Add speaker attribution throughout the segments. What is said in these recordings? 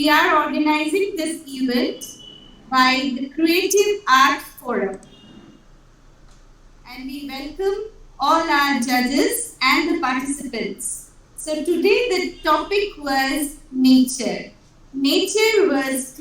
Speaker 1: we are organizing this event by the Creative Art Forum, and we welcome all our judges and the participants. So today the topic was nature. Nature is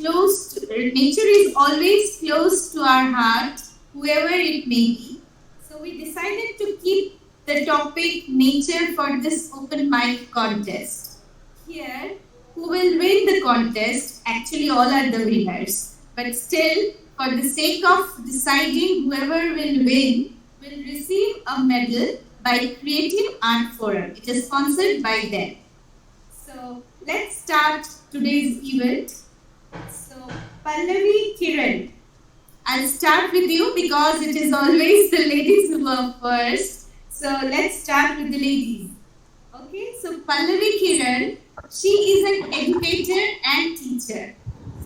Speaker 1: always close to our heart, whoever it may be. So we decided to keep the topic nature for this open mic contest. Here, who will win the contest? Actually, all are the winners. But still, for the sake of deciding whoever will win, will receive a medal by Creative Art Forum. It is sponsored by them. So let's start today's event. So Pallavi Kiran, I'll start with you because it is always the ladies who are first. So let's start with the ladies. Okay, so Pallavi Kiran, she is an educator and teacher.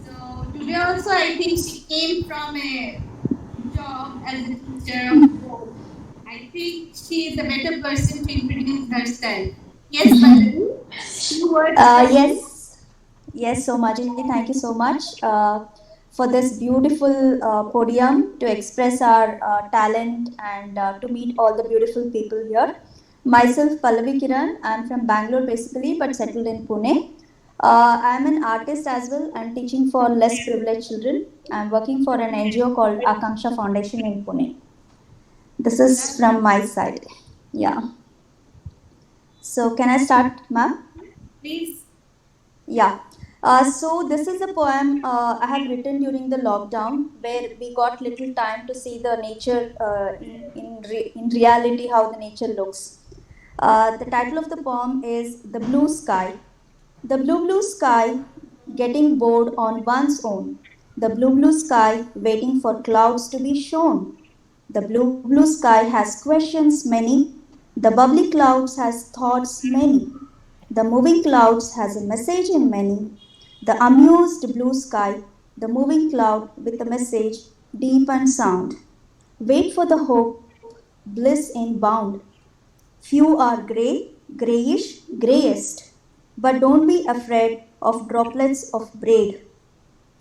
Speaker 1: So today also I think she came from a job as a teacher of both. I think she is a better person to introduce herself. Yes, Pallavi, few words from you.
Speaker 2: Yes, yes. So, Majidi, thank you so much for this beautiful podium to express our talent and to meet all the beautiful people here. Myself, Pallavi Kiran. I'm from Bangalore basically, but settled in Pune. I'm an artist as well and teaching for less privileged children. I'm working for an NGO called Akanksha Foundation in Pune. This is from my side. Yeah. So, can I start, ma'am?
Speaker 1: Please.
Speaker 2: Yeah. So this is a poem I have written during the lockdown, where we got little time to see the nature in reality, how the nature looks. The title of the poem is "The Blue Sky." The blue sky, getting bored on one's own. The blue sky, waiting for clouds to be shown. The blue sky has questions many. The bubbly clouds has thoughts many. The moving clouds has a message in many. The amused blue sky, the moving cloud with a message deep and sound. Wait for the hope, bliss inbound. Few are grey, greyish, greyest. But don't be afraid of droplets of braid.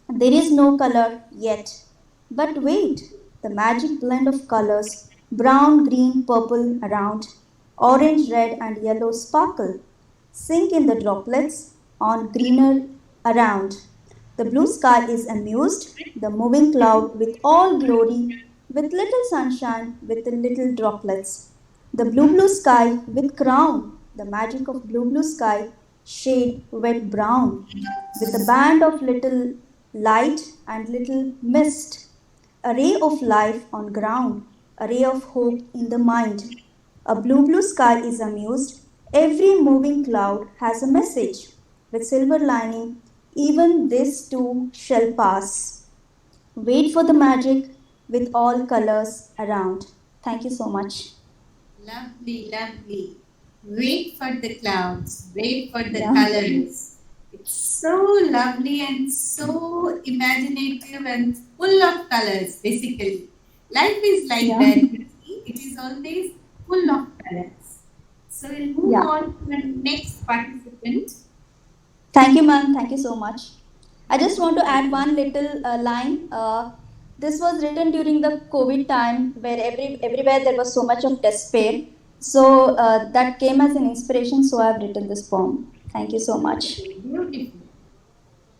Speaker 2: There is no color yet. But wait, the magic blend of colors brown, green, purple around, orange, red, and yellow sparkle. Sink in the droplets on greener around. The blue sky is amused, the moving cloud with all glory, with little sunshine, with the little droplets. The blue sky with crown, the magic of blue sky, shade wet brown, with a band of little light and little mist, a ray of life on ground, a ray of hope in the mind. A blue sky is amused. Every moving cloud has a message with silver lining. Even this too shall pass. Wait for the magic with all colors around. Thank you so much.
Speaker 1: Lovely, lovely. Wait for the clouds, wait for the
Speaker 2: Yeah.
Speaker 1: colors. It's so lovely and so imaginative and full of colors, basically. Life is like
Speaker 2: Yeah.
Speaker 1: that, you see. It is always full of colors. So we'll move
Speaker 2: Yeah.
Speaker 1: on to the next participant.
Speaker 2: Thank you, ma'am. Thank you so much. I just want to add one little line. This was written during the COVID time, where everywhere there was so much of despair. So that came as an inspiration. So I've written this poem. Thank you so much.
Speaker 1: Beautiful,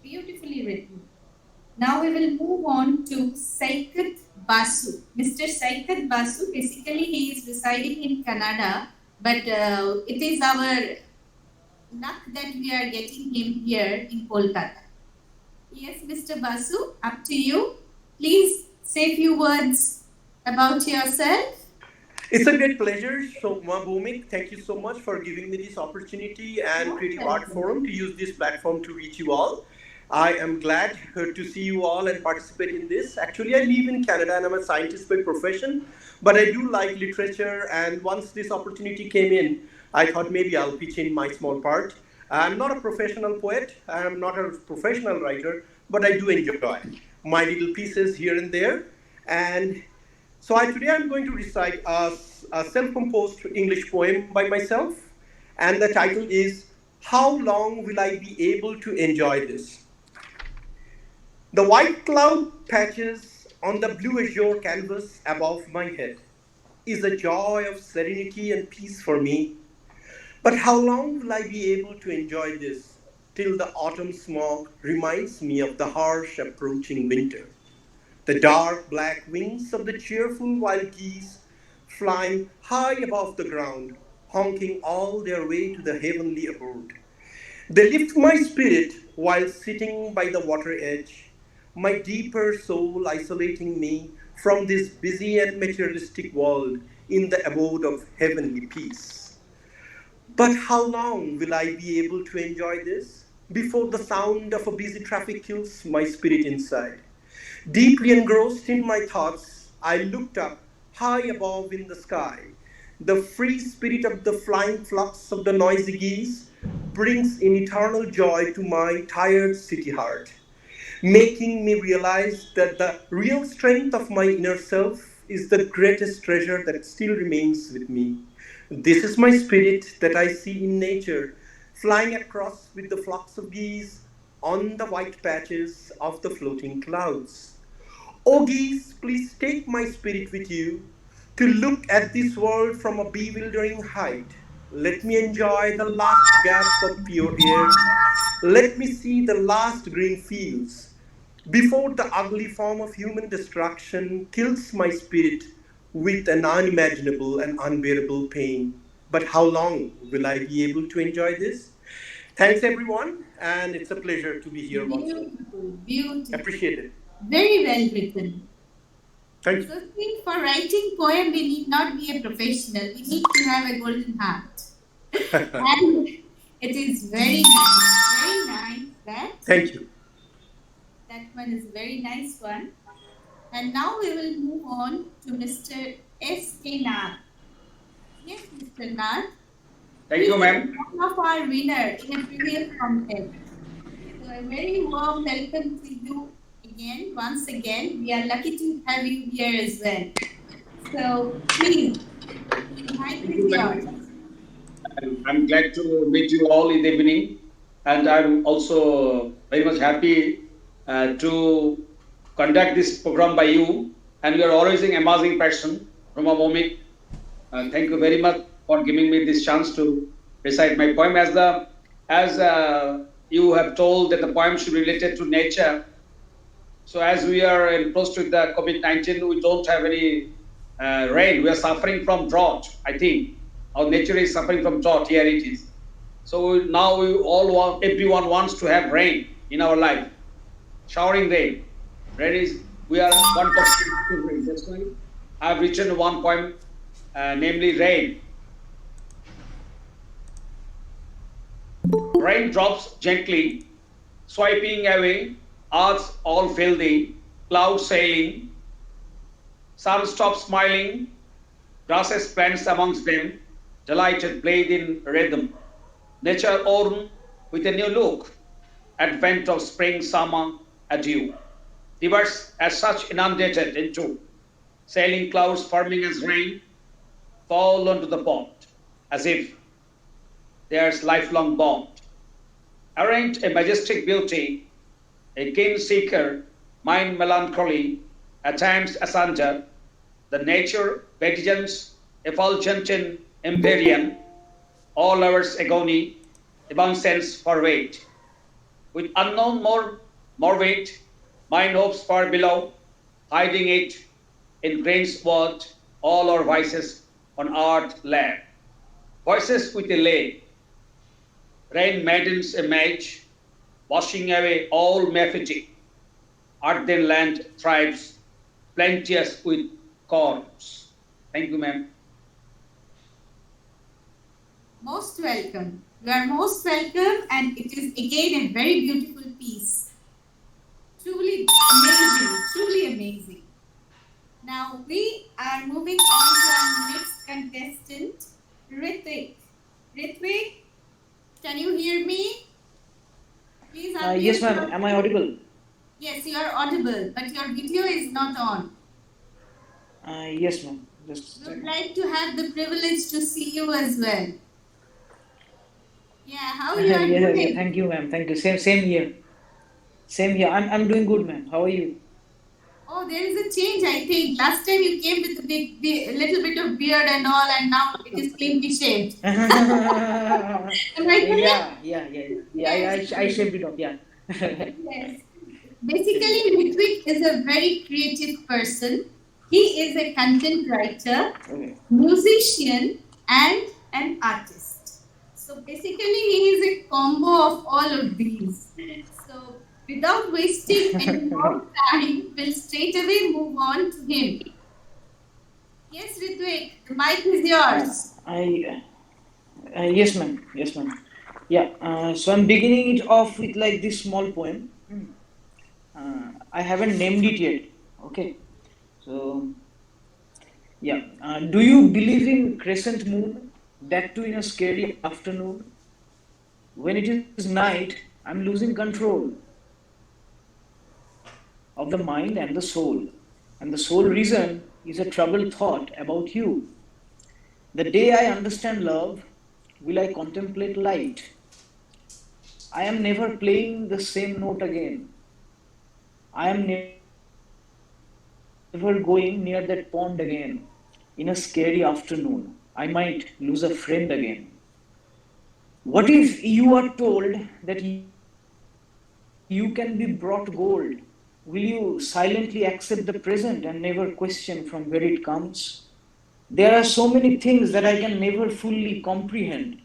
Speaker 1: beautifully written. Now we will move on to Saikat Basu. Mr. Saikat Basu, basically he is residing in Canada, but it is our luck that we are getting him here in Kolkata. Yes, Mr. Basu, up to you. Please say a few words about yourself.
Speaker 3: It's a great pleasure. So, Bhumik, thank you so much for giving me this opportunity and Creative Art Forum to use this platform to reach you all. I am glad to see you all and participate in this. Actually, I live in Canada and I'm a scientist by profession, but I do like literature. And once this opportunity came in, I thought maybe I'll pitch in my small part. I'm not a professional poet, I'm not a professional writer, but I do enjoy my little pieces here and there. And today I'm going to recite a self-composed English poem by myself, and the title is "How long will I be able to enjoy this?" The white cloud patches on the blue azure canvas above my head is a joy of serenity and peace for me. But how long will I be able to enjoy this? Till the autumn smog reminds me of the harsh approaching winter. The dark black wings of the cheerful wild geese flying high above the ground, honking all their way to the heavenly abode. They lift my spirit while sitting by the water edge, my deeper soul isolating me from this busy and materialistic world in the abode of heavenly peace. But how long will I be able to enjoy this before the sound of a busy traffic kills my spirit inside? Deeply engrossed in my thoughts, I looked up high above in the sky. The free spirit of the flying flocks of the noisy geese brings in eternal joy to my tired city heart, making me realize that the real strength of my inner self is the greatest treasure that still remains with me. This is my spirit that I see in nature, flying across with the flocks of geese on the white patches of the floating clouds. O geese, please take my spirit with you to look at this world from a bewildering height. Let me enjoy the last gasp of pure air. Let me see the last green fields before the ugly form of human destruction kills my spirit with an unimaginable and unbearable pain. But how long will I be able to enjoy this? Thanks, everyone, and it's a pleasure to be here once more.
Speaker 1: Beautiful, beautiful.
Speaker 3: Appreciate it.
Speaker 1: Very well written.
Speaker 3: Thank you.
Speaker 1: So, see, for writing poem, we need not be a professional. We need to have a golden heart. And it is very nice, very nice.
Speaker 3: Thank you.
Speaker 1: That one is a very nice one. And now we will move on to Mr. S.K. Nath. Yes, Mr. Nath.
Speaker 4: Thank you, ma'am.
Speaker 1: One of our winner in a previous contest. So a very warm welcome to you again, once again. We are lucky to have you here as well. So please, the mic is yours.
Speaker 4: I'm glad to meet you all in the evening, and I'm also very much happy to conduct this program by you. And you are always an amazing person, Roma Momik. Thank you very much for giving me this chance to recite my poem. As you have told that the poem should be related to nature. So as we are close to the COVID-19, we don't have any rain. We are suffering from drought, I think. Our nature is suffering from drought. Here it is. So now everyone wants to have rain in our life. Showering rain. We are one of rain. That's why I've written one poem, namely Rain. Rain drops gently, swiping away earth's all filthy, clouds sailing. Sun stops smiling, grasses plants amongst them, delighted played in rhythm. Nature orned with a new look, advent of spring, summer, adieu. Rivers as such inundated into, sailing clouds forming as rain, fall onto the pond, as if there's lifelong bond. Arrayed a majestic beauty, a keen seeker, mind melancholy, at times asunder, the nature bedigens, effulgent in empyrean, all hours agony, divine sense for weight. With unknown more weight, mind hopes far below, hiding it in grain's word, all our vices on art land. Voices with a lay, rain maidens image, washing away all my fatigue. Earthen land thrives, plenteous with corns. Thank you, ma'am.
Speaker 1: Most welcome. You are most welcome, and it is again a very beautiful piece. Truly amazing, truly amazing. Now we are moving on to our next contestant, Ritvik. Ritvik, can you hear me? Please unmute
Speaker 5: Yes, ma'am.
Speaker 1: your-
Speaker 5: Am I audible?
Speaker 1: Yes, you are audible, but your video is not on.
Speaker 5: Yes, ma'am. Just a
Speaker 1: We would
Speaker 5: second.
Speaker 1: like to have the privilege to see you as well. Yeah, how you are
Speaker 5: Yeah,
Speaker 1: doing?
Speaker 5: thank you, ma'am. Thank you. Same here. Same here. I'm doing good, man. How are you?
Speaker 1: Oh, there is a change, I think. Last time you came with a little bit of beard and all, and now it is cleanly shaved.
Speaker 5: Yeah,
Speaker 1: Am I correct?
Speaker 5: yeah.
Speaker 1: Yes.
Speaker 5: I shaped it up. Yeah.
Speaker 1: Yes. Basically, Ritwik is a very creative person. He is a content writer,
Speaker 5: Okay.
Speaker 1: musician, and an artist. So basically, he is a combo of all of these. So without wasting any more time, we'll straight away move on to him. Yes, Ritwik, the mic is yours.
Speaker 5: I Yes, ma'am. Yes, ma'am. Yeah. So I'm beginning it off with like this small poem. I haven't named it yet. Okay. So yeah. Do you believe in crescent moon? That too in a scary afternoon. When it is night, I'm losing control of the mind and the soul. And the sole reason is a troubled thought about you. The day I understand love, will I contemplate light? I am never playing the same note again. I am never going near that pond again. In a scary afternoon, I might lose a friend again. What if you are told that you can be brought gold? Will you silently accept the present and never question from where it comes? There are so many things that I can never fully comprehend.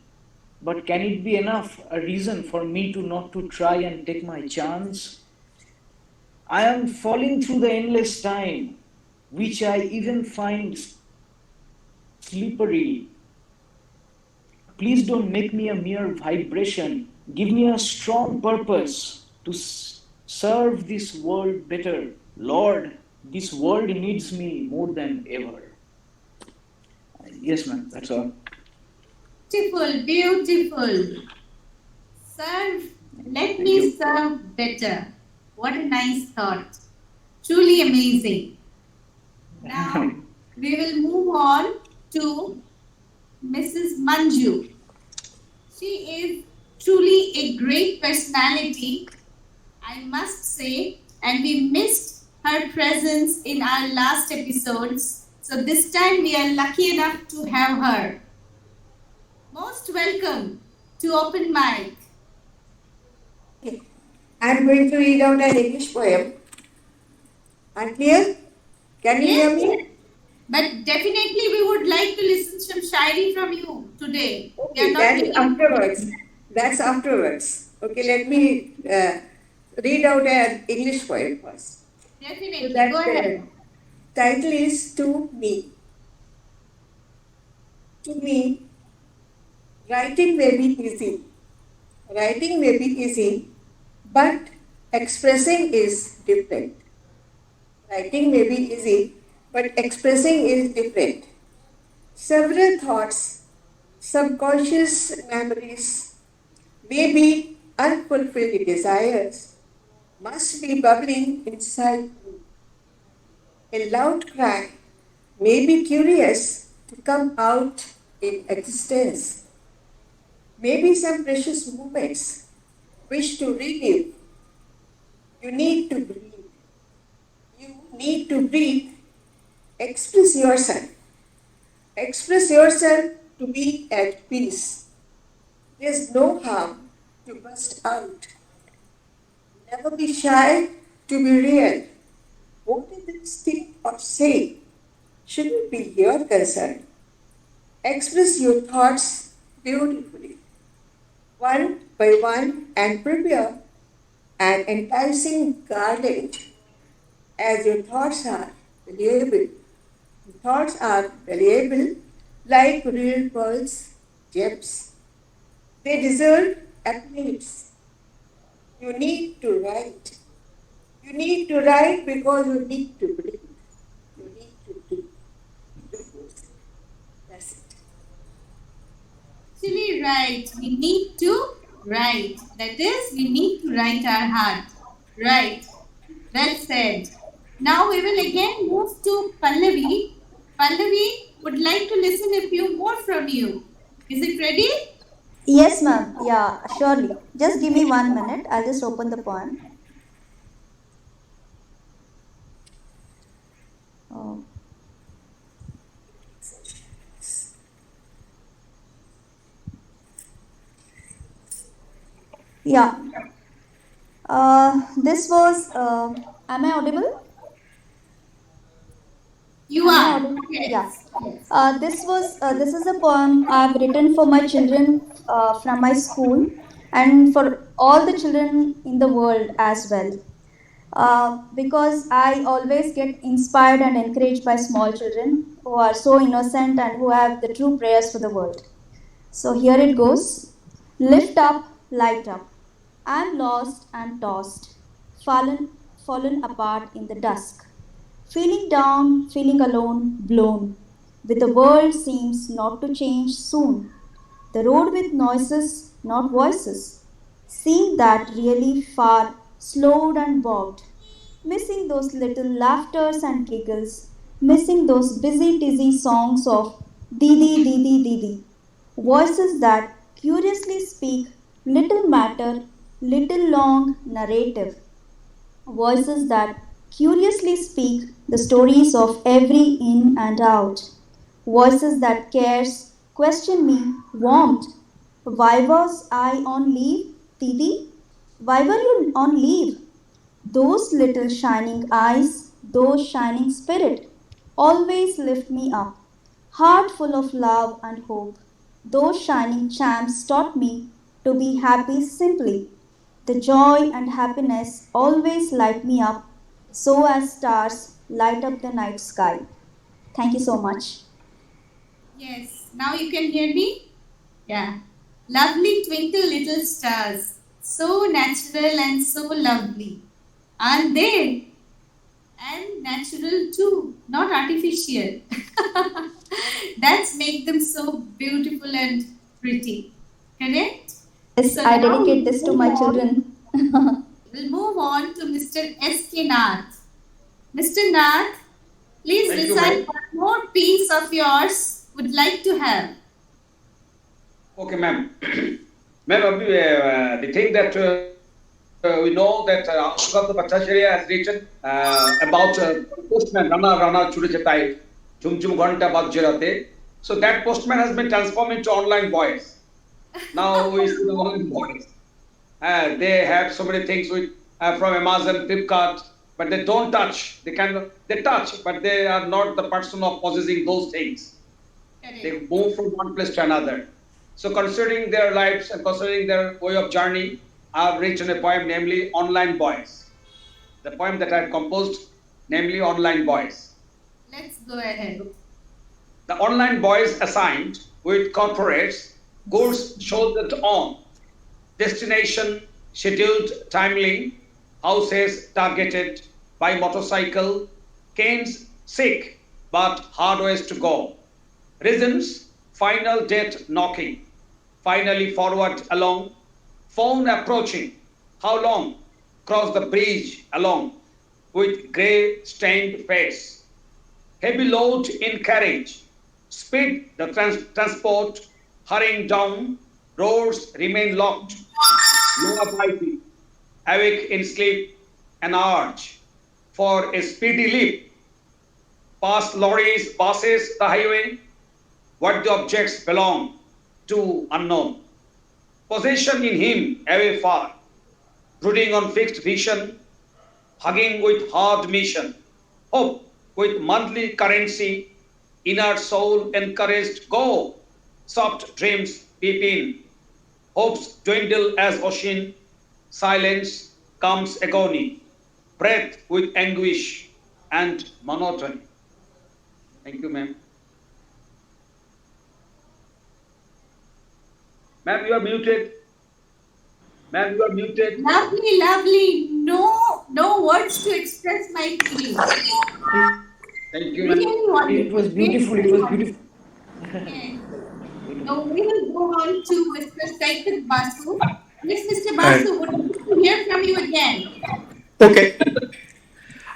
Speaker 5: But can it be enough a reason for me to not to try and take my chance? I am falling through the endless time, which I even find slippery. But please don't make me a mere vibration. Give me a strong purpose to serve this world better. Lord, this world needs me more than ever. Yes, ma'am, that's all.
Speaker 1: Beautiful, beautiful. Serve, let
Speaker 5: Thank
Speaker 1: me
Speaker 5: you.
Speaker 1: serve better. What a nice thought. Truly amazing. Now we will move on to Mrs. Manju. She is truly a great personality, I must say, and we missed her presence in our last episodes. So this time we are lucky enough to have her. Most welcome to Open Mic.
Speaker 6: Okay. I'm going to read out an English poem. Unclear? Can you hear me?
Speaker 1: But definitely we would like to listen some shairi from you today. We are
Speaker 6: Okay,
Speaker 1: not
Speaker 6: that's
Speaker 1: giving-
Speaker 6: afterwards. That's afterwards. Okay, let me read out an English poem first.
Speaker 1: Definitely,
Speaker 6: So that
Speaker 1: go ahead.
Speaker 6: title is To Me. To me, writing may be easy. Writing may be easy, but expressing is different. Writing may be easy, but expressing is different. Several thoughts, subconscious memories, maybe unfulfilled desires must be bubbling inside me. A loud cry may be curious to come out in existence. Maybe some precious moments wish to relive. You need to breathe. You need to breathe. Express yourself. Express yourself to be at peace. There's no harm to burst out. Never be shy to be real. What others think or say shouldn't be your concern. Express your thoughts beautifully, one by one, and prepare an enticing garland as your thoughts are valuable. Thoughts are valuable like real pearls, gems. They deserve accolades. You need to write. You need to write because you need to breathe. You need to do. That's it.
Speaker 1: Actually, right. We need to write. That is, we need to write our heart. Right. Well said. Now we will again move to Pallavi. Pallavi would like to listen a few more from you. Is it ready?
Speaker 2: Yes, ma'am. Yeah, surely. Just give me 1 minute. I'll just open the poem. Yeah. This was. Am I audible?
Speaker 1: You
Speaker 2: Am I
Speaker 1: are.
Speaker 2: audible? Yeah.
Speaker 1: Yes. Yes.
Speaker 2: This is a poem I've written for my children from my school and for all the children in the world as well. Because I always get inspired and encouraged by small children who are so innocent and who have the true prayers for the world. So here it goes. Lift up, light up. I'm lost and tossed, fallen, fallen apart in the dusk. Feeling down, feeling alone, blown. With the world seems not to change soon. The road with noises, not voices. Seemed that really far, slowed and bobbed. Missing those little laughters and giggles. Missing those busy, dizzy songs of Didi, Didi, Didi. Voices that curiously speak little matter, little long narrative. Voices that curiously speak the stories of every in and out. Voices that cares, question me, warmed. Why was I on leave, Didi? Why were you on leave? Those little shining eyes, those shining spirit, always lift me up. Heart full of love and hope, those shining charms taught me to be happy simply. The joy and happiness always light me up, so as stars light up the night sky. Thank you so much.
Speaker 1: Yes. Now you can hear me? Yeah. Lovely twinkle little stars. So natural and so lovely. Aren't they? And natural too, not artificial. That's make them so beautiful and pretty. Correct?
Speaker 2: Yes,
Speaker 1: So
Speaker 2: I
Speaker 1: now
Speaker 2: dedicate this to my children.
Speaker 1: we'll move on to Mr. S.K. Nath. Mr. Nath, please
Speaker 4: Thank you,
Speaker 1: recite
Speaker 4: ma'am.
Speaker 1: one more piece of yours would like to have.
Speaker 4: Okay, ma'am. Ma'am, the thing that we know that Ashwagandha Bhattacharya has written about postman Rana Rana Chudi Chatai Chum Chum Ghanta Bajjarate. So that postman has been transformed into online voice. Now we see the online voice. They have so many things with from Amazon, Flipkart, but they don't touch. They touch, but they are not the person of possessing those things.
Speaker 1: Correct.
Speaker 4: They move from one place to another. So considering their lives and considering their way of journey, I have written a poem, namely Online Boys. The poem that I have composed, namely Online Boys.
Speaker 1: Let's go ahead.
Speaker 4: The online boys assigned with corporates, goods shouldered on, destination scheduled timely, houses targeted by motorcycle, canes sick but hard ways to go. Reasons, final date knocking, finally forward along, phone approaching, how long, cross the bridge along, with grey stained face, heavy load in carriage, speed the transport, hurrying down, roads remain locked, lower biting, awake in sleep, an arch, for a speedy leap, past lorries, buses, the highway, what the objects belong to unknown. Possession in him away far, brooding on fixed vision, hugging with hard mission, hope with monthly currency, inner soul encouraged, go, soft dreams peep in, hopes dwindle as ocean, silence comes agony, breath with anguish and monotony. Thank you, ma'am. Ma'am, you are muted. Ma'am, you are muted.
Speaker 1: Lovely, lovely. No words to express my feelings.
Speaker 4: Thank you, ma'am.
Speaker 1: Really wonderful.
Speaker 5: It was beautiful. It was beautiful.
Speaker 1: Yes. Now we will go on to Mr. Saikat Basu. Yes, Mr.
Speaker 3: Hi.
Speaker 1: Basu, would like to hear from you again.
Speaker 3: Okay.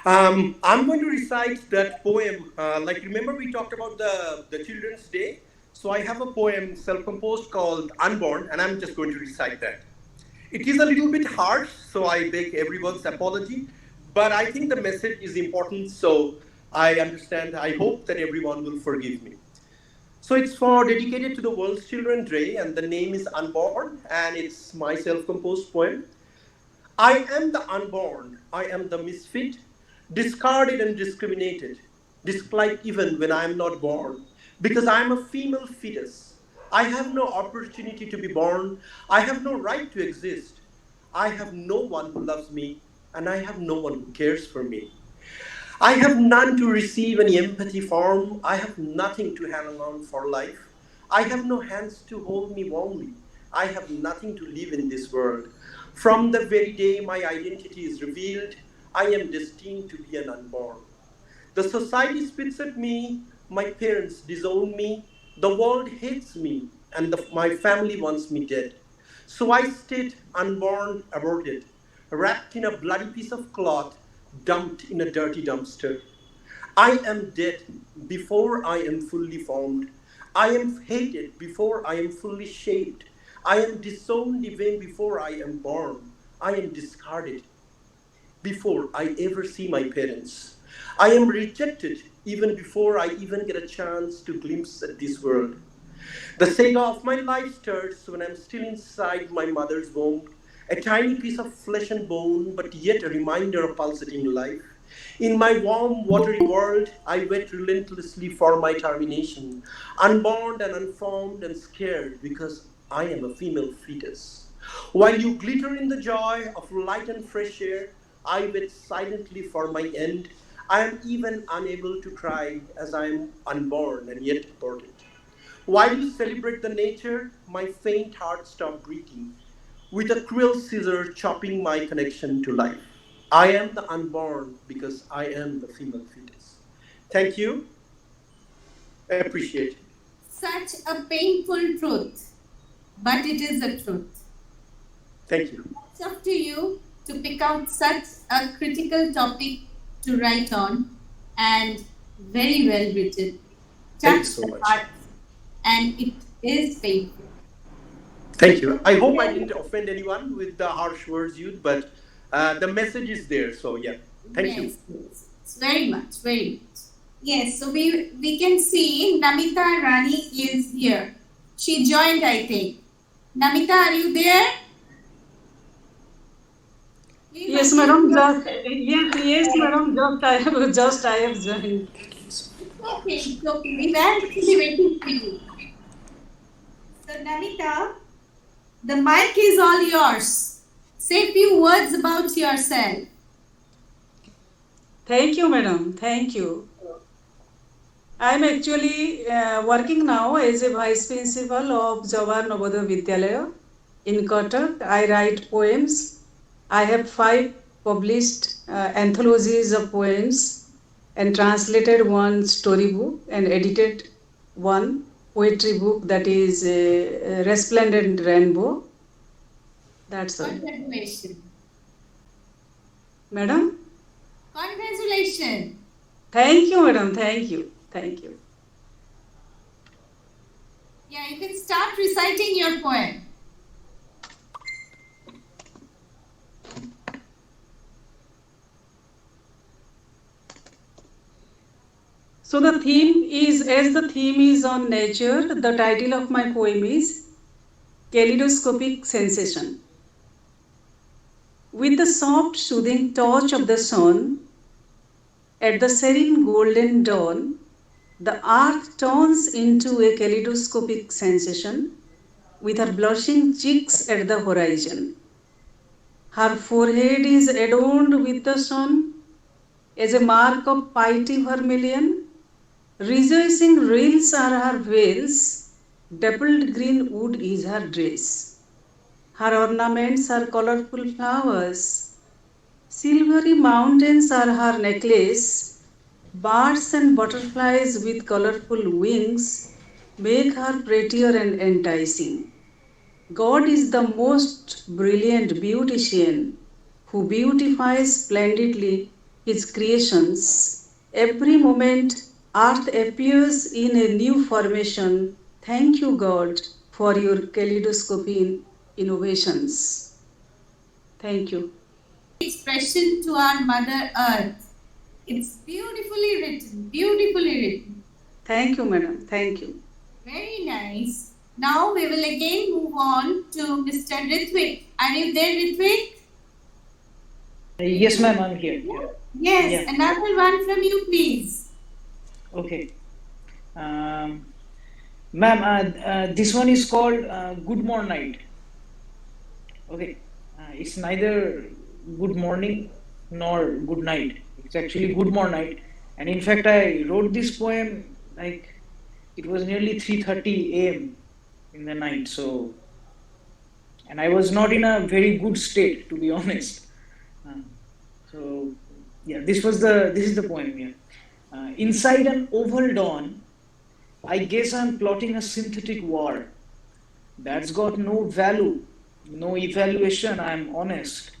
Speaker 3: I'm going to recite that poem. Like, remember we talked about the Children's Day? So I have a poem self-composed called Unborn, and I'm just going to recite that. It is a little bit harsh, so I beg everyone's apology. But I think the message is important, so I understand. I hope that everyone will forgive me. So it's for dedicated to the world's children day, and the name is Unborn, and it's my self-composed poem. I am the unborn, I am the misfit, discarded and discriminated, disliked even when I am not born, because I am a female fetus. I have no opportunity to be born, I have no right to exist. I have no one who loves me, and I have no one who cares for me. I have none to receive any empathy from. I have nothing to hang on for life. I have no hands to hold me warmly. I have nothing to live in this world. From the very day my identity is revealed, I am destined to be an unborn. The society spits at me, my parents disown me, the world hates me, and my family wants me dead. So I stayed unborn, aborted, wrapped in a bloody piece of cloth, dumped in a dirty dumpster. I am dead before I am fully formed. I am hated before I am fully shaped. I am disowned even before I am born. I am discarded before I ever see my parents. I am rejected even before I even get a chance to glimpse at this world. The saga of my life starts when I'm still inside my mother's womb, a tiny piece of flesh and bone, but yet a reminder of pulsating life. In my warm, watery world, I wait relentlessly for my termination, unborn and unformed and scared because I am a female fetus. While you glitter in the joy of light and fresh air, I wait silently for my end. I am even unable to cry as I am unborn and yet aborted. While you celebrate the nature, my faint heart stops beating, with a cruel scissor chopping my connection to life. I am the unborn because I am the female fetus. Thank you. Appreciate it.
Speaker 1: Such a painful truth, but it is the truth.
Speaker 3: Thank you.
Speaker 1: It's up to you to pick out such a critical topic to write on, and very well written.
Speaker 3: Thank you
Speaker 1: Touch
Speaker 3: so
Speaker 1: the
Speaker 3: much.
Speaker 1: heart, and it is painful.
Speaker 3: Thank you. I hope I didn't offend anyone with the harsh words used, but the message is there. So yeah, thank you.
Speaker 1: Yes, yes. Very much, very much. Yes, so we can see Namita Rani is here. She joined, I think. Namita, are you there? Please
Speaker 7: Yes,
Speaker 1: unmute
Speaker 7: madam.
Speaker 1: yourself.
Speaker 7: Yes, madam. Just I have joined.
Speaker 1: Okay, it's okay. We were actually waiting for you. So, Namita, the mic is all yours. Say a few words about yourself.
Speaker 7: Thank you, madam. Thank you. I am actually working now as a vice principal of Jawahar Navodaya Vidyalaya in Cuttack. I write poems. I have 5 published anthologies of poems and translated one storybook and edited one poetry book, that is Resplendent Rainbow. That's all.
Speaker 1: Congratulations.
Speaker 7: Madam?
Speaker 1: Congratulations.
Speaker 7: Thank you, madam. Thank you. Thank you.
Speaker 1: Yeah, you can start reciting your poem.
Speaker 7: So the theme is, as the theme is on nature, the title of my poem is Kaleidoscopic Sensation. With the soft soothing touch of the sun, at the serene golden dawn, the earth turns into a kaleidoscopic sensation with her blushing cheeks at the horizon. Her forehead is adorned with the sun as a mark of piety vermilion. Rejoicing rills are her veils, dappled green wood is her dress. Her ornaments are colorful flowers, silvery mountains are her necklace. Birds and butterflies with colorful wings make her prettier and enticing. God is the most brilliant beautician who beautifies splendidly his creations. Every moment, earth appears in a new formation. Thank you, God, for your kaleidoscopic innovations. Thank you.
Speaker 1: Expression to our Mother Earth. It's beautifully written, beautifully written.
Speaker 7: Thank you, madam. Thank you.
Speaker 1: Very nice. Now we will again move on to Mr. Ritvik. Are you there, Ritvik?
Speaker 5: Yes, ma'am, I'm here. Yeah.
Speaker 1: Yes,
Speaker 5: Yeah.
Speaker 1: another one from you, please.
Speaker 5: Okay. Um, Ma'am, this one is called Good Morning Night. Okay. It's neither good morning nor good night. It's actually good morning night. And in fact, I wrote this poem like it was nearly 3:30 a.m. in the night. So, and I was not in a very good state, to be honest. Uh, so, yeah, this is the poem. Yeah. Inside an oval dawn, I guess I'm plotting a synthetic war that's got no value, no evaluation. I'm honest.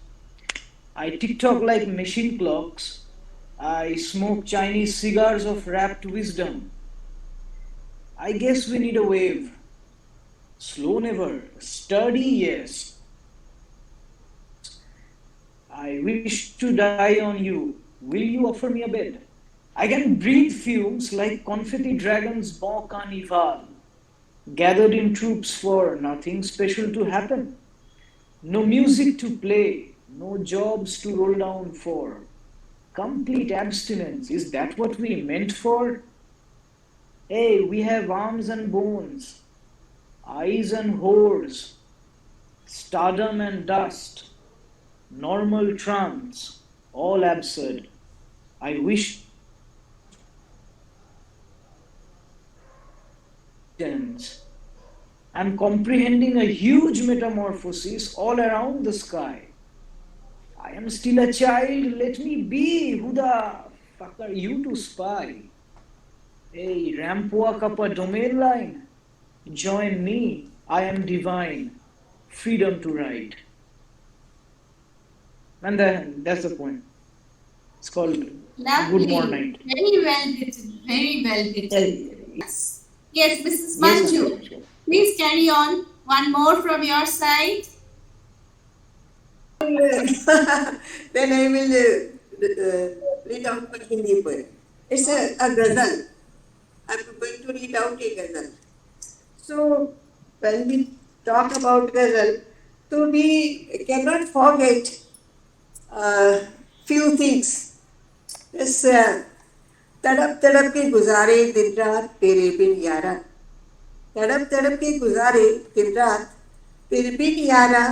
Speaker 5: I tick tock like machine clocks. I smoke Chinese cigars of wrapped wisdom. I guess we need a wave. Slow never, sturdy yes. I wish to die on you. Will you offer me a bed? I can breathe fumes like confetti dragons bon carnival, gathered in troops for nothing special to happen. No music to play, no jobs to roll down for. Complete abstinence, is that what we meant for? Hey, we have arms and bones, eyes and whores, stardom and dust, normal trance, all absurd. I wish I'm comprehending a huge metamorphosis all around the sky. I am still a child, let me be. Who the fuck are you to spy? Hey, ramp walk up a domain line. Join me, I am divine. Freedom to ride. And that's the point. It's called Good Morning
Speaker 1: Lovely.
Speaker 5: Night.
Speaker 1: Very well written. Very well written. Yes, Mrs.
Speaker 5: Yes,
Speaker 1: Manju.
Speaker 5: ma'am.
Speaker 1: Please carry on. One more from your side.
Speaker 6: Then I will read out my Hindi poem. It's a ghazal. I'm going to read out a ghazal. So, when we talk about ghazal, so we cannot forget few things. This तड़प तड़प के गुजारे दिन रात तेरे बिन यारा, तड़प तड़प के गुजारे दिन रात तेरे बिन यारा,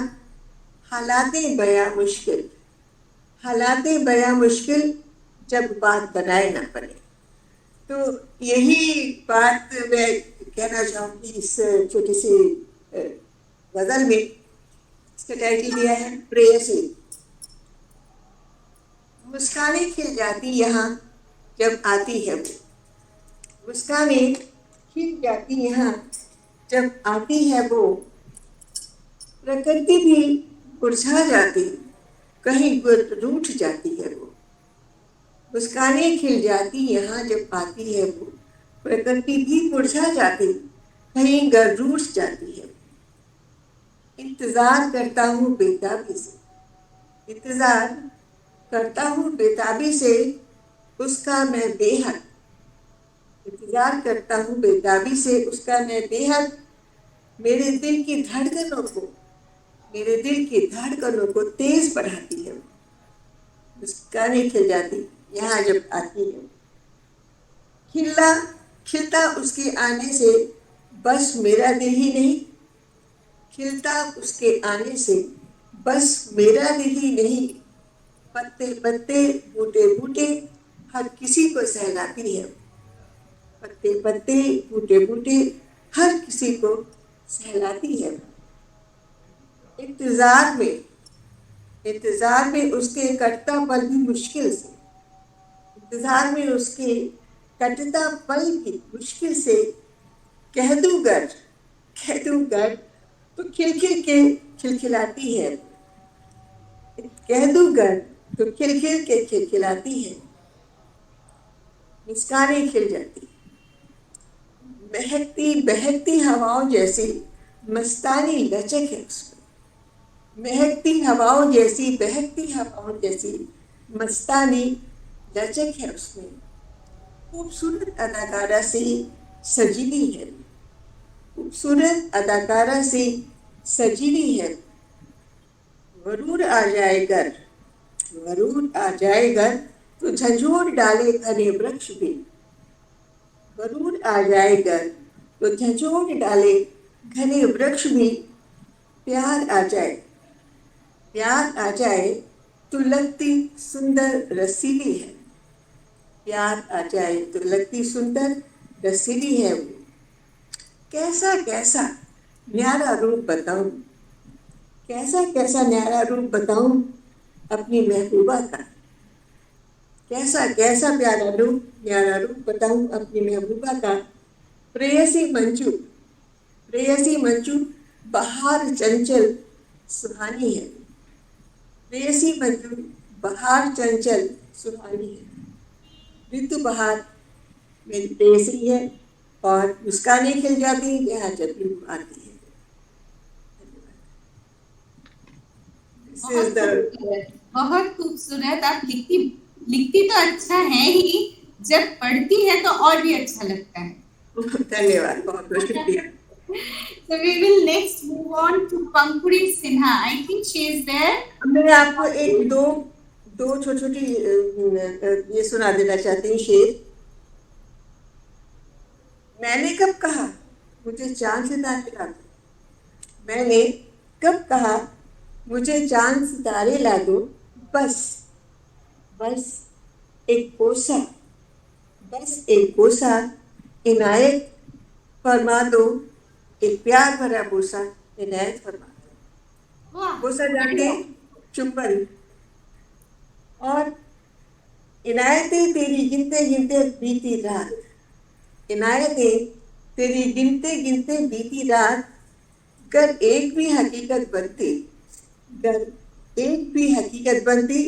Speaker 6: हालातें बया मुश्किल, हालातें बया मुश्किल जब बात बनाए ना पड़े। तो यही बात मैं कहना चाहूँगी इस छोटी सी गजल में। इसका टाइटल दिया है प्रेयसी। मुस्कानें खिल जाती यहाँ जब आती है वो, मुस्कानें खिल जाती यहाँ जब आती है वो, प्रकृति भी मुरझा जाती, कहीं रूठ जाती है वो। मुस्कानें खिल जाती यहाँ जब आती है वो, प्रकृति भी मुरझा जाती, कहीं रूठ जाती है। इंतजार करता हूँ बेताबी से, इंतजार करता हूँ बेताबी से उसका मैं बेहद, इंतजार करता हूँ बेताबी से उसका मैं बेहद। मेरे दिल की धड़कनों को, मेरे दिल की धड़कनों को तेज बढ़ाती है। मुस्कानें खिल जाती यहाँ जब आती है। खिला खिलता उसके आने से बस मेरा दिल ही नहीं, खिलता उसके आने से बस मेरा दिल ही नहीं, पत्ते पत्ते बूटे बूटे हर किसी को सहलाती है। पत्ते पत्ते बूटे बूटे हर किसी को सहलाती है। इंतजार में उसके कटता पल भी मुश्किल से, इंतजार में उसके कटता पल भी मुश्किल से, कह दूं गर तो खिल खिल के खिलखिलाती है। कह दूं गर तो खिल खिल के खिलखिलाती है। मुस्कानें खिल जाती, महकती बहकती हवाओं जैसी मस्तानी लचक है उसमें। महकती हवाओं जैसी, बहकती हवाओं जैसी मस्तानी लचक है उसमें। खूबसूरत अदाकारा से सजी है, खूबसूरत अदाकारा से सजी हुई है। वरूर आ जाए घर, वरूर आ जाए घर, तो झंझोर डाले घने वृक्ष भी। वरूर आ जाए घर, तो झंझोर डाले घने वृक्ष भी। प्यार आ जाए, प्यार आ जाए, तो लगती सुंदर रसीली है। प्यार आ जाए तो लगती सुंदर रसीली है वो। कैसा कैसा न्यारा रूप बताऊं, कैसा कैसा न्यारा रूप बताऊं अपनी महबूबा का। कैसा कैसा प्यारा रूप, न्यारा रूप बताऊं अपनी महबूबा का। प्रेयसी मंजू, प्रेयसी मंजू बहार चंचल सुहानी है। प्रेयसी मंजू बहार चंचल सुहानी है। ऋतु बहार मेरी प्रेयसी है और मुस्कानें खिल जाती हैं जहाँ जब भी वो आती है। This
Speaker 1: बहुत
Speaker 6: is the
Speaker 1: खूबसूरत, बहुत खूबसूरत। आप लिखती लिखती तो अच्छा है ही, जब पढ़ती है तो और भी अच्छा लगता है।
Speaker 6: धन्यवाद, बहुत बहुत शुक्रिया।
Speaker 1: So we will next move on to Pankuri Sinha. I think she is there.
Speaker 6: मैं आपको एक दो छोटी छोटी ये सुना देना चाहती हूँ शेर। मैंने कब कहा मुझे चांद सितारे ला दो, मैंने कब कहा मुझे चांद सितारे ला दो। बस बस एक कोसा, बस एक कोसा इनायत फरमा दो। एक प्यार भरा बोसा इनायत फरमा दो।
Speaker 1: वाह,
Speaker 6: बोसा जाके चुंबन और इनायतें तेरी गिनते गिनते बीती रात। इनायतें तेरी गिनते गिनते बीती रात। गर एक भी हकीकत बनती, गर एक भी हकीकत बनती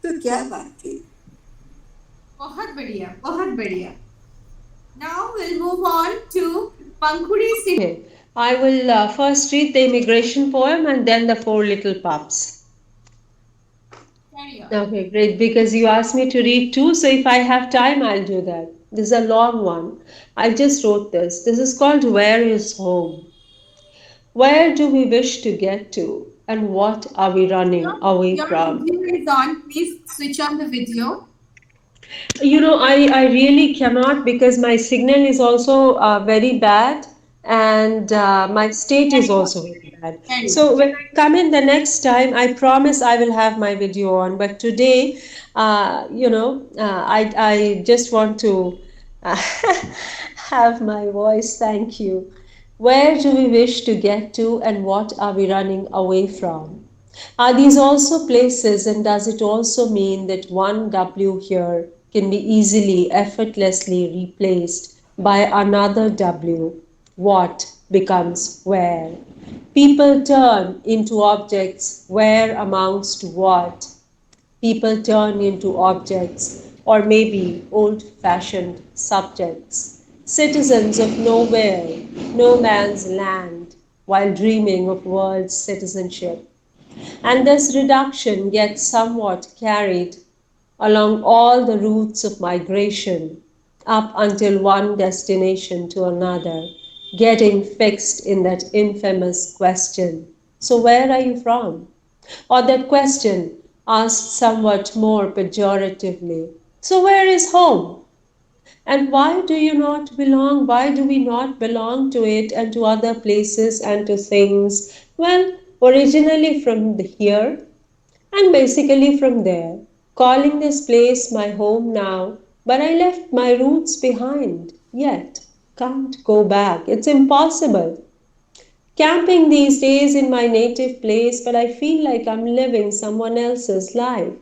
Speaker 6: तो क्या बात थी।
Speaker 1: बहुत बढ़िया, बहुत बढ़िया। Now we'll move on to Pankuri Sinha.
Speaker 8: Okay, I will first read the immigration poem and then the Four Little Pups.
Speaker 1: Carry on.
Speaker 8: Okay, great, because you asked me to read two, so if I have time, I'll do that. This is a long one. I just wrote this. This is called Where is Home? Where do we wish to get to, and what are we running away
Speaker 1: Your
Speaker 8: from?
Speaker 1: video is on. Please switch on the video.
Speaker 8: You know, I really cannot because my signal is also very bad and my state is also very bad.
Speaker 1: Carry on.
Speaker 8: So when I come in the next time, I promise I will have my video on. But today, I just want to have my voice. Thank you. Where do we wish to get to, and what are we running away from? Are these also places, and does it also mean that one W here can be easily, effortlessly replaced by another W? What becomes where? People turn into objects. Where amounts to what? People turn into objects, or maybe old fashioned subjects, citizens of nowhere, no man's land, while dreaming of world citizenship. And this reduction gets somewhat carried along all the routes of migration up until one destination to another, getting fixed in that infamous question, so where are you from? Or that question asked somewhat more pejoratively, so where is home? And why do you not belong? Why do we not belong to it and to other places and to things? Well, originally from here and basically from there, calling this place my home now, but I left my roots behind, yet can't go back. It's impossible. Camping these days in my native place, but I feel like I'm living someone else's life.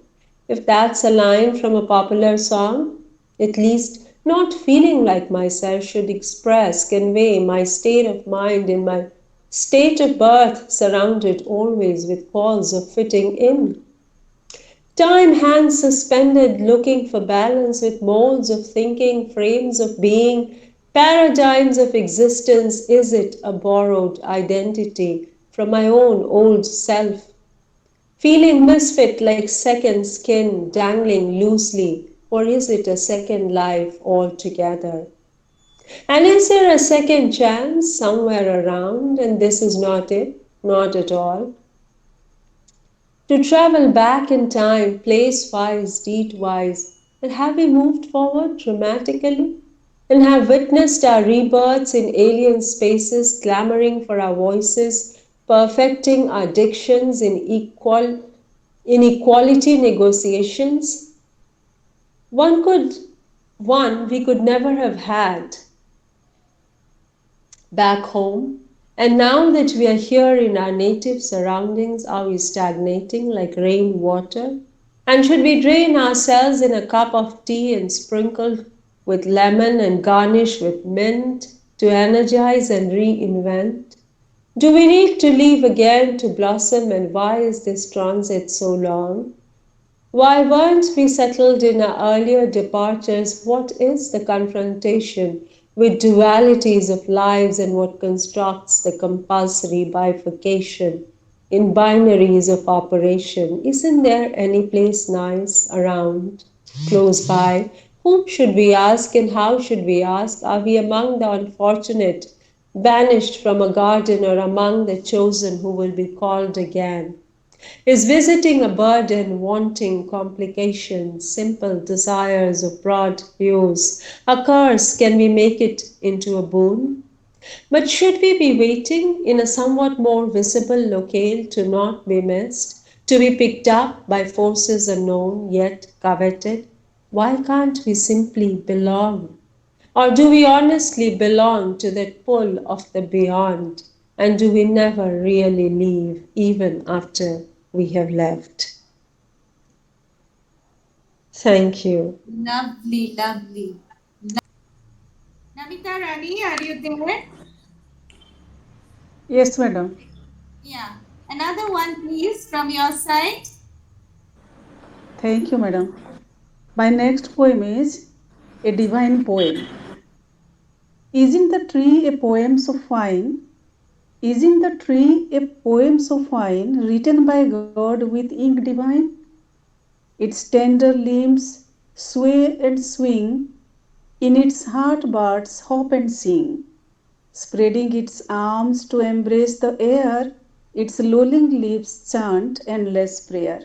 Speaker 8: If that's a line from a popular song, at least not feeling like myself should express, convey my state of mind in my state of birth, surrounded always with calls of fitting in. Time hands suspended, looking for balance with molds of thinking, frames of being, paradigms of existence. Is it a borrowed identity from my own old self? Feeling misfit like second skin dangling loosely, or is it a second life altogether? And is there a second chance somewhere around? And this is not it, not at all. To travel back in time, place-wise, deed-wise, and have we moved forward dramatically? And have witnessed our rebirths in alien spaces, clamoring for our voices, perfecting our dictions in equality negotiations? One we could never have had back home. And now that we are here in our native surroundings, are we stagnating like rainwater? And should we drain ourselves in a cup of tea and sprinkle with lemon and garnish with mint to energize and reinvent? Do we need to leave again to blossom, and why is this transit so long? Why weren't we settled in our earlier departures? What is the confrontation with dualities of lives, and what constructs the compulsory bifurcation in binaries of operation? Isn't there any place nice around, close by? Whom should we ask, and how should we ask? Are we among the unfortunate, banished from a garden, or among the chosen who will be called again? Is visiting a burden, wanting complications, simple desires of broad views, a curse? Can we make it into a boon? But should we be waiting in a somewhat more visible locale to not be missed, to be picked up by forces unknown yet coveted? Why can't we simply belong? Or do we honestly belong to that pull of the beyond? And do we never really leave, even after we have left? Thank you.
Speaker 1: Lovely, lovely. Namita Rani, are you there?
Speaker 7: Yes, madam.
Speaker 1: Yeah. Another one, please, from your side.
Speaker 7: Thank you, madam. My next poem is a divine poem. Isn't the tree a poem so fine? Isn't the tree a poem so fine, written by God with ink divine? Its tender limbs sway and swing, in its heart birds hop and sing, spreading its arms to embrace the air, its lolling lips chant endless prayer.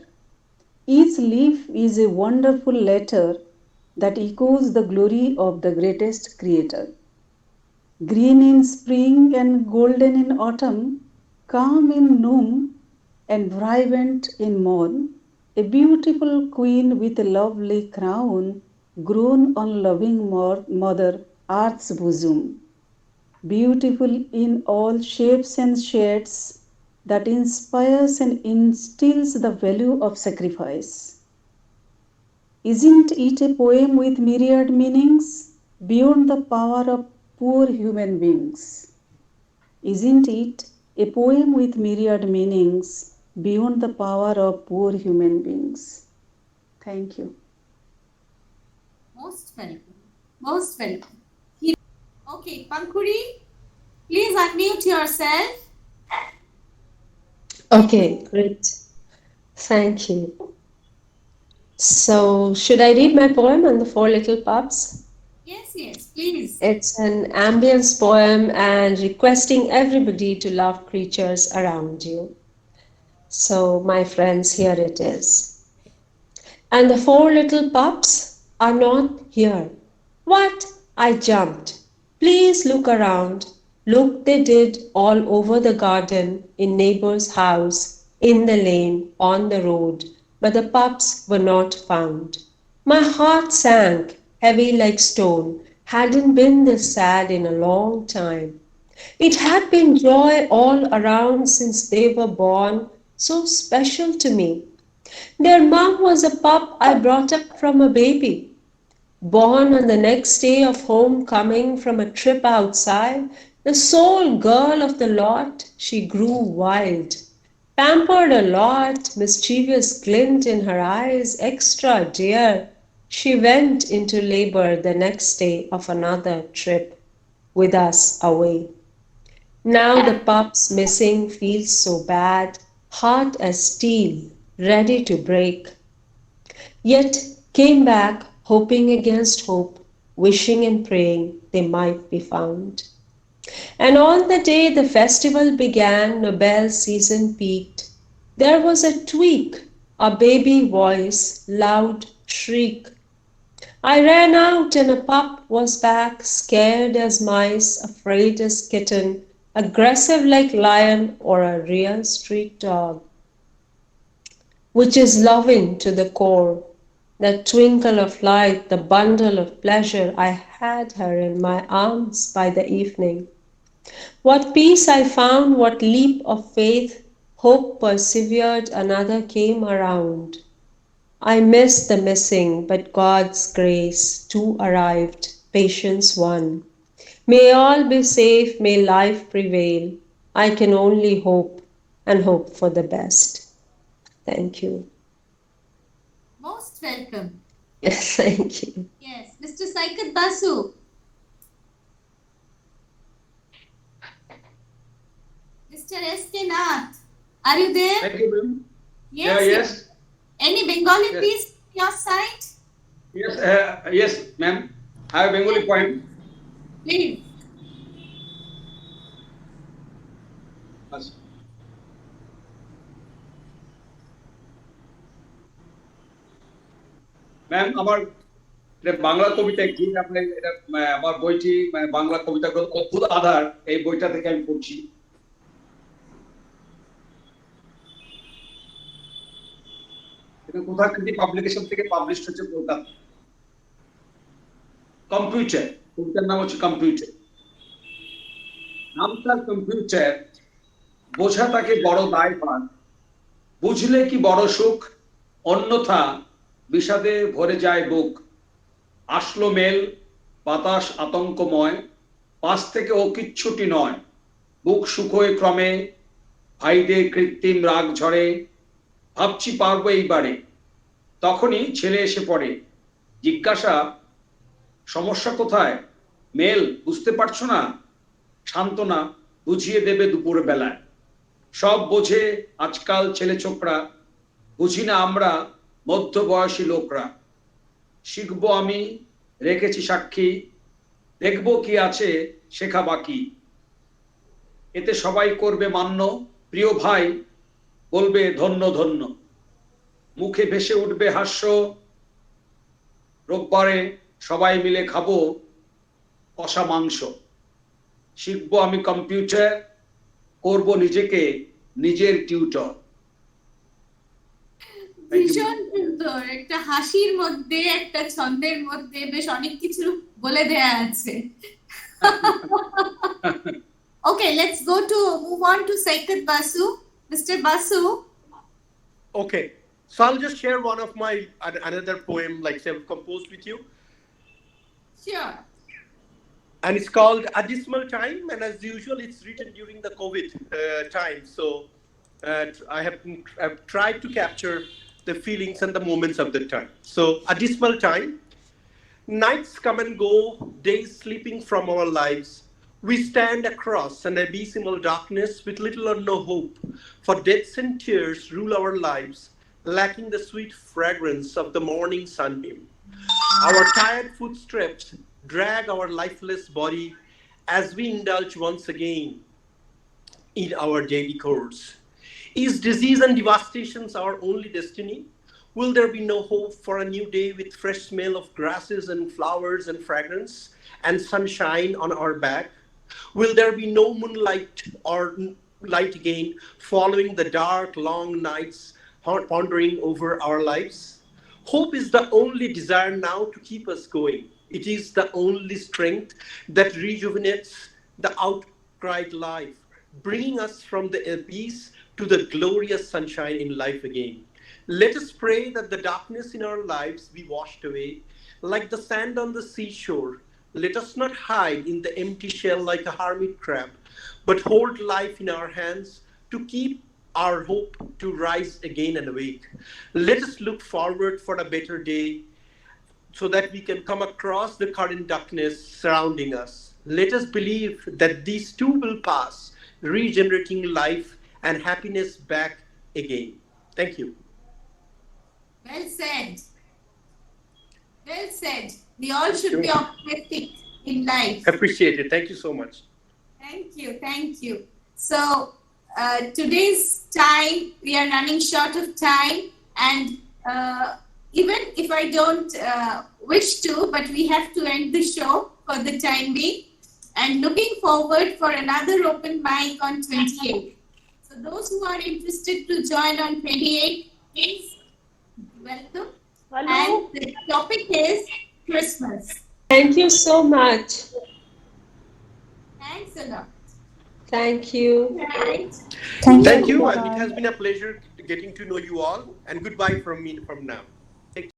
Speaker 7: Each leaf is a wonderful letter that echoes the glory of the greatest creator. Green in spring and golden in autumn, calm in noon and vibrant in morn, a beautiful queen with a lovely crown, grown on loving mother earth's bosom. Beautiful in all shapes and shades, that inspires and instills the value of sacrifice. Isn't it a poem with myriad meanings beyond the power of poor human beings? Isn't it a poem with myriad meanings beyond the power of poor human beings? Thank you.
Speaker 1: Most welcome. Most welcome. Okay, Pankuri, please unmute yourself.
Speaker 8: Okay, great. Thank you. So, should I read my poem on the Four Little Pups?
Speaker 1: Yes, yes, please.
Speaker 8: It's an ambience poem and requesting everybody to love creatures around you. So, my friends, here it is. And the four little pups are not here. What? I jumped. Please look around. Look, they did, all over the garden, in neighbor's house, in the lane, on the road. But the pups were not found. My heart sank, heavy like stone. Hadn't been this sad in a long time. It had been joy all around since they were born, so special to me. Their mom was a pup I brought up from a baby. Born on the next day of homecoming from a trip outside, the sole girl of the lot, she grew wild. Pampered a lot, mischievous glint in her eyes, extra dear. She went into labor the next day of another trip, with us away. Now the pup's missing feels so bad, hard as steel, ready to break. Yet came back, hoping against hope, wishing and praying they might be found. And on the day the festival began, Nobel season peaked. There was a tweak, a baby voice, loud shriek. I ran out and a pup was back, scared as mice, afraid as kitten, aggressive like lion or a real street dog, which is loving to the core. That twinkle of light, the bundle of pleasure, I had her in my arms by the evening. What peace I found, what leap of faith, hope persevered, another came around. I missed the missing, but God's grace too arrived, patience won. May all be safe, may life prevail. I can only hope and hope for the best. Thank you.
Speaker 1: Most welcome.
Speaker 8: Yes, thank you.
Speaker 1: Yes, Mr. Saikat Basu. Mr. S.K. Nath, are you there?
Speaker 4: Thank you, ma'am.
Speaker 1: Yes.
Speaker 4: Yes.
Speaker 1: Any Bengali
Speaker 4: Yes.
Speaker 1: piece on your side?
Speaker 4: Yes, ma'am. I have Bengali poem.
Speaker 1: Please.
Speaker 4: Yes. Ma'am আমার বাংলা কবিতা কি আপনি আমার বইটি বাংলা কবিতা অদ্ভুত আধার এই বইটা থেকে আমি পড়ছি এটা কোথাকৃতি পাবলিকেশন থেকে পাবলিশ হয়েছে কলকাতা কম্পিউটার কবিতার নাম হচ্ছে কম্পিউটার নামটার কম্পিউটার বোঝা তাকে বড় দায়ভার বুঝলে কি বড় সুখ অন্যথা বিষাদে ভরে যায় বুক আসলো মেল বাতাস আতঙ্কময় পাশ থেকে ও কিচ্ছুটি নয় বুক শুকোয় ক্রমে ভাইদের কৃত্রিম রাগ ঝরে ভাবছি পারবো এইবারে তখনই ছেলে এসে পড়ে জিজ্ঞাসা সমস্যা কোথায় মেল বুঝতে পারছো না সান্ত্বনা বুঝিয়ে দেবে দুপুর বেলায় সব বোঝে আজকাল ছেলে ছোকরা বুঝি না আমরা মধ্যবয়সী লোকরা শিখবো আমি রেখেছি সাক্ষী দেখবো কি আছে শেখা বাকি এতে সবাই করবে মান্য প্রিয় ভাই বলবে ধন্য ধন্য মুখে ভেসে উঠবে হাস্য রোববারে সবাই মিলে খাবো কষা মাংস শিখবো আমি কম্পিউটার করব নিজেকে নিজের টিউটর
Speaker 1: ভীষণ সুন্দর একটা হাসির মধ্যে একটা ছন্দের মধ্যে বেশ অনেক কিছু বলে দেয়া আছে Okay, let's move on to Saikat Basu. Mr. Basu.
Speaker 3: Okay, so I'll just share one of my another poem like I've composed with you.
Speaker 1: Sure.
Speaker 3: And it's called A Dismal Time, and as usual it's written during the COVID time, so I've tried to capture the feelings and the moments of the time. So a dismal time, nights come and go, days slipping from our lives. We stand across an abysmal darkness with little or no hope, for deaths and tears rule our lives, lacking the sweet fragrance of the morning sunbeam. Our tired footsteps drag our lifeless body as we indulge once again in our daily course. Is disease and devastations our only destiny? Will there be no hope for a new day with fresh smell of grasses and flowers and fragrance and sunshine on our back? Will there be no moonlight or light again following the dark, long nights pondering over our lives? Hope is the only desire now to keep us going. It is the only strength that rejuvenates the outcried life, bringing us from the abyss to the glorious sunshine in life again. Let us pray that the darkness in our lives be washed away like the sand on the seashore. Let us not hide in the empty shell like a hermit crab, but hold life in our hands to keep our hope to rise again and awake. Let us look forward for a better day so that we can come across the current darkness surrounding us. Let us believe that these too will pass, regenerating life and happiness back again. Thank you.
Speaker 1: Well said. Well said. We all should be optimistic in life.
Speaker 3: Appreciate it. Thank you so much.
Speaker 1: Thank you. Thank you. So, today's time, we are running short of time, and even if I don't wish to, but we have to end the show for the time being, and looking forward for another open mic on 28th. So, those who are interested to join on 28th, please welcome.
Speaker 8: Hello.
Speaker 1: And the topic is Christmas.
Speaker 8: Thank you so much.
Speaker 1: Thanks a lot.
Speaker 8: Thank you.
Speaker 1: Right.
Speaker 3: Thank you, and it has been a pleasure getting to know you all. And goodbye from me from now.